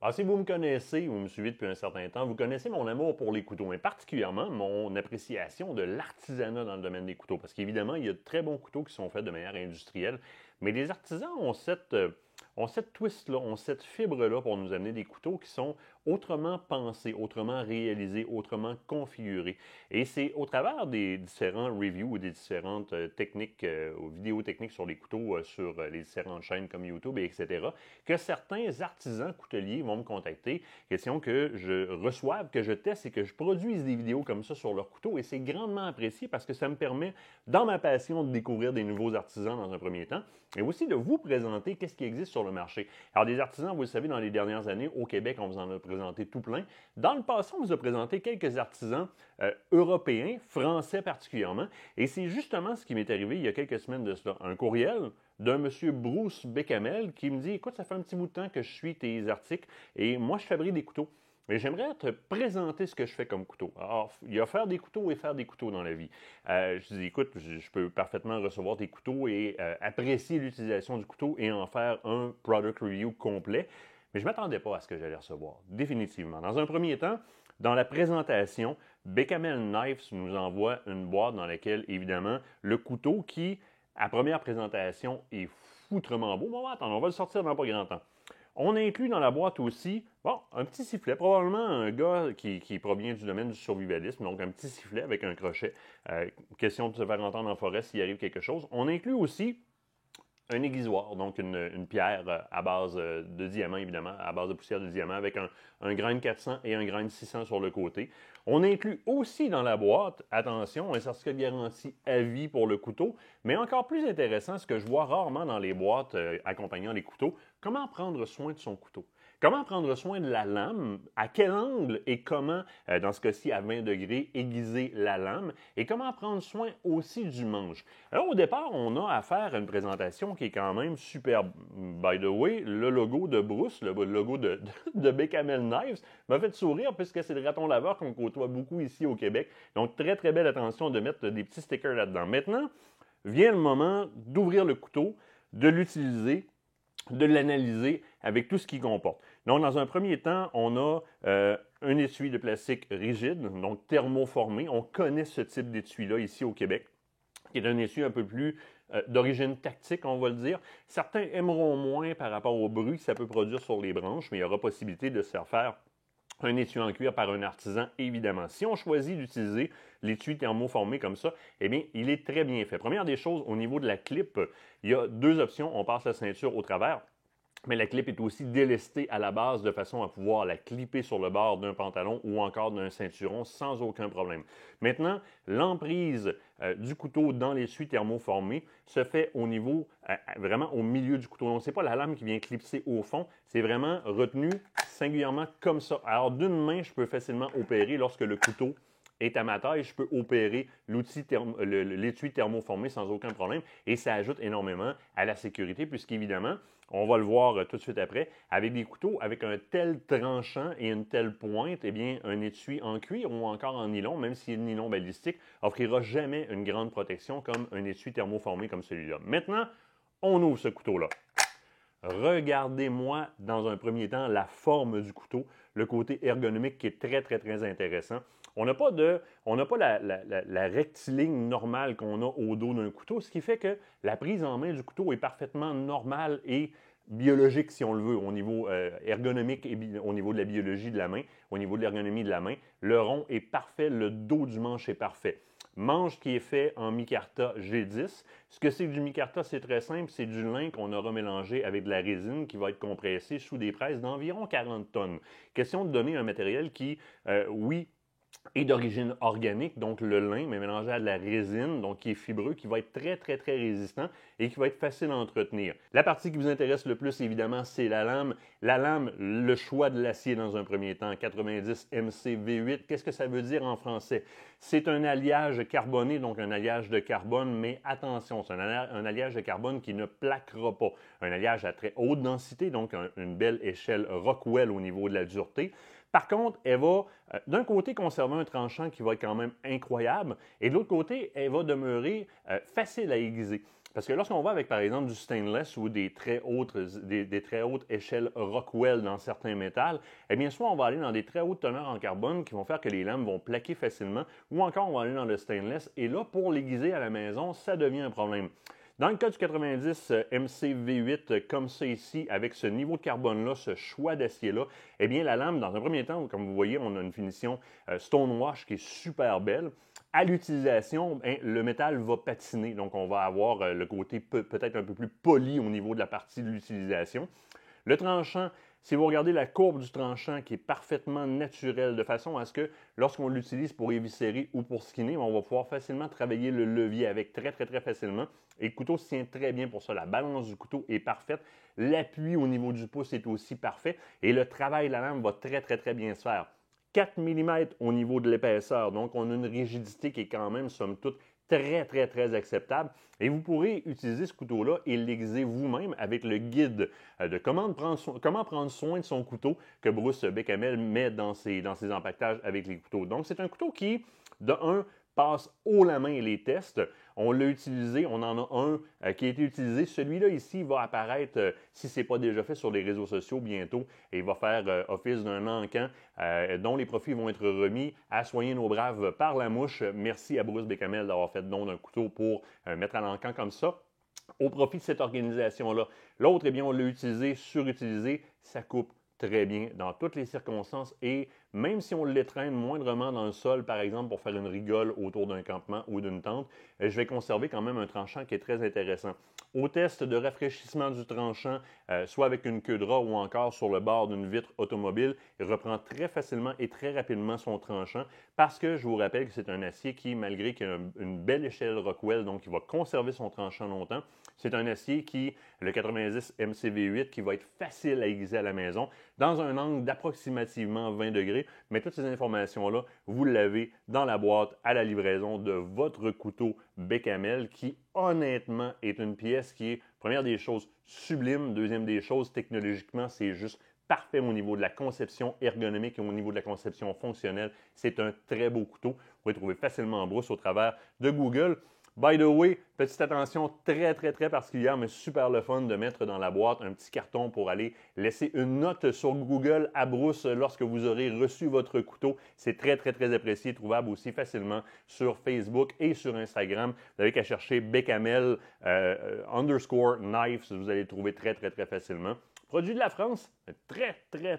Alors, si vous me connaissez, vous me suivez depuis un certain temps, vous connaissez mon amour pour les couteaux, mais particulièrement mon appréciation de l'artisanat dans le domaine des couteaux. Parce qu'évidemment, il y a de très bons couteaux qui sont faits de manière industrielle, mais les artisans ont cette twist-là, ont cette fibre-là pour nous amener des couteaux qui sont autrement pensés, autrement réalisés, autrement configurés. Et c'est au travers des différents reviews ou des différentes techniques ou vidéos techniques sur les couteaux sur les différentes chaînes comme YouTube, etc., que certains artisans couteliers vont me contacter, question que je reçoive, que je teste et que je produise des vidéos comme ça sur leurs couteaux. Et c'est grandement apprécié parce que ça me permet, dans ma passion, de découvrir des nouveaux artisans dans un premier temps, et aussi de vous présenter qu'est-ce qui existe sur le marché. Alors, des artisans, vous le savez, dans les dernières années, au Québec, on vous en a présenté tout plein. Dans le passé, on vous a présenté quelques artisans européens, français particulièrement, et c'est justement ce qui m'est arrivé il y a quelques semaines de cela. Un courriel d'un monsieur Bruce Bécamel qui me dit « Écoute, ça fait un petit bout de temps que je suis tes articles et moi, je fabrique des couteaux. Mais j'aimerais te présenter ce que je fais comme couteau. » Alors, il y a faire des couteaux et faire des couteaux dans la vie. Je dis, écoute, je peux parfaitement recevoir tes couteaux et apprécier l'utilisation du couteau et en faire un product review complet. Mais je ne m'attendais pas à ce que j'allais recevoir, définitivement. Dans un premier temps, dans la présentation, Bécamel Knives nous envoie une boîte dans laquelle, évidemment, le couteau qui, à première présentation, est foutrement beau. Bon, attends, on va le sortir dans pas grand temps. On inclut dans la boîte aussi, bon, un petit sifflet, probablement un gars qui provient du domaine du survivalisme, donc un petit sifflet avec un crochet. Question de se faire entendre en forêt s'il arrive quelque chose. On inclut aussi un aiguisoir, donc une pierre à base de diamant, évidemment, à base de poussière de diamant, avec un grain 400 et un grain 600 sur le côté. On inclut aussi dans la boîte, attention, un certificat de garantie à vie pour le couteau, mais encore plus intéressant, ce que je vois rarement dans les boîtes accompagnant les couteaux, comment prendre soin de son couteau. Comment prendre soin de la lame, à quel angle et comment, dans ce cas-ci à 20 degrés, aiguiser la lame, et comment prendre soin aussi du manche. Alors au départ, on a à faire une présentation qui est quand même superbe. By the way, le logo de Bruce, le logo de Bécamel Knives, m'a fait sourire puisque c'est le raton laveur qu'on côtoie beaucoup ici au Québec. Donc très très belle attention de mettre des petits stickers là-dedans. Maintenant, vient le moment d'ouvrir le couteau, de l'utiliser, de l'analyser avec tout ce qu'il comporte. Donc, dans un premier temps, on a un étui de plastique rigide, donc thermoformé. On connaît ce type d'étui-là ici au Québec, qui est un étui un peu plus d'origine tactique, on va le dire. Certains aimeront moins par rapport au bruit que ça peut produire sur les branches, mais il y aura possibilité de se faire un étui en cuir par un artisan, évidemment. Si on choisit d'utiliser l'étui thermoformé comme ça, eh bien, il est très bien fait. Première des choses, au niveau de la clip, il y a deux options. On passe la ceinture au travers, mais la clip est aussi délestée à la base de façon à pouvoir la clipper sur le bord d'un pantalon ou encore d'un ceinturon sans aucun problème. Maintenant, l'emprise du couteau dans l'essuie thermoformé se fait au niveau, vraiment au milieu du couteau. Donc, ce n'est pas la lame qui vient clipser au fond, c'est vraiment retenu singulièrement comme ça. Alors, d'une main, je peux facilement opérer lorsque le couteau est à ma taille, je peux opérer l'étui thermoformé sans aucun problème et ça ajoute énormément à la sécurité puisqu'évidemment, on va le voir tout de suite après, avec des couteaux avec un tel tranchant et une telle pointe, eh bien, un étui en cuir ou encore en nylon, même si le nylon balistique, offrira jamais une grande protection comme un étui thermoformé comme celui-là. Maintenant, on ouvre ce couteau-là. Regardez-moi dans un premier temps la forme du couteau, le côté ergonomique qui est très, très, très intéressant. On n'a pas la rectiligne normale qu'on a au dos d'un couteau, ce qui fait que la prise en main du couteau est parfaitement normale et biologique, si on le veut, au niveau ergonomique et au niveau de la biologie de la main, au niveau de l'ergonomie de la main. Le rond est parfait, le dos du manche est parfait. Manche qui est fait en micarta G10. Ce que c'est que du micarta, c'est très simple, c'est du lin qu'on aura mélangé avec de la résine qui va être compressée sous des presses d'environ 40 tonnes. Question de donner un matériel qui, oui, est d'origine organique, donc le lin, mais mélangé à de la résine, donc qui est fibreux, qui va être très, très, très résistant et qui va être facile à entretenir. La partie qui vous intéresse le plus, évidemment, c'est la lame. La lame, le choix de l'acier dans un premier temps, 90 MC V8. Qu'est-ce que ça veut dire en français? C'est un alliage carboné, donc un alliage de carbone, mais attention, c'est un alliage de carbone qui ne plaquera pas. Un alliage à très haute densité, donc une belle échelle Rockwell au niveau de la dureté. Par contre, elle va, d'un côté, conserver un tranchant qui va être quand même incroyable, et de l'autre côté, elle va demeurer facile à aiguiser. Parce que lorsqu'on va avec, par exemple, du stainless ou des très hautes échelles Rockwell dans certains métals, eh bien, soit on va aller dans des très hautes teneurs en carbone qui vont faire que les lames vont plaquer facilement, ou encore on va aller dans le stainless, et là, pour l'aiguiser à la maison, ça devient un problème. Dans le cas du 90 MC-V8, comme ça ici, avec ce niveau de carbone-là, ce choix d'acier-là, eh bien, la lame, dans un premier temps, comme vous voyez, on a une finition stonewash qui est super belle. À l'utilisation, le métal va patiner, donc on va avoir le côté peut-être un peu plus poli au niveau de la partie de l'utilisation. Le tranchant, si vous regardez la courbe du tranchant qui est parfaitement naturelle, de façon à ce que lorsqu'on l'utilise pour éviscérer ou pour skinner, on va pouvoir facilement travailler le levier avec très facilement. Et le couteau se tient très bien pour ça. La balance du couteau est parfaite. L'appui au niveau du pouce est aussi parfait. Et le travail de la lame va très bien se faire. 4 mm au niveau de l'épaisseur. Donc, on a une rigidité qui est quand même, somme toute, très acceptable. Et vous pourrez utiliser ce couteau-là et l'aiguiser vous-même avec le guide de comment prendre soin de son couteau que Bruce Bécamel met dans ses empaquetages avec les couteaux. Donc, c'est un couteau qui, de un, passe haut la main les tests. On l'a utilisé, on en a un qui a été utilisé. Celui-là ici va apparaître, si ce n'est pas déjà fait, sur les réseaux sociaux bientôt et va faire office d'un encan dont les profits vont être remis à Soigner nos braves par la mouche. Merci à Bruce Bécamel d'avoir fait don d'un couteau pour mettre à l'encan comme ça au profit de cette organisation-là. L'autre, eh bien, on l'a utilisé, surutilisé, ça coupe très bien dans toutes les circonstances et même si on l'étreint moindrement dans le sol, par exemple pour faire une rigole autour d'un campement ou d'une tente, je vais conserver quand même un tranchant qui est très intéressant. Au test de rafraîchissement du tranchant, soit avec une queue de rat ou encore sur le bord d'une vitre automobile, il reprend très facilement et très rapidement son tranchant parce que je vous rappelle que c'est un acier qui, malgré qu'il a une belle échelle Rockwell, donc il va conserver son tranchant longtemps, c'est un acier qui, le 90 MCV8, qui va être facile à aiguiser à la maison dans un angle d'approximativement 20 degrés. Mais toutes ces informations-là, vous l'avez dans la boîte à la livraison de votre couteau Bécamel qui, honnêtement, est une pièce qui est, première des choses, sublime. Deuxième des choses, technologiquement, c'est juste parfait au niveau de la conception ergonomique et au niveau de la conception fonctionnelle. C'est un très beau couteau. Vous pouvez le trouver facilement en brousse au travers de Google. By the way, petite attention très particulière, mais super le fun de mettre dans la boîte un petit carton pour aller laisser une note sur Google à Bruce lorsque vous aurez reçu votre couteau. C'est très apprécié, trouvable aussi facilement sur Facebook et sur Instagram. Vous n'avez qu'à chercher Bécamel _knives, vous allez le trouver très facilement. Produit de la France, un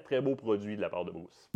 très beau produit de la part de Bruce.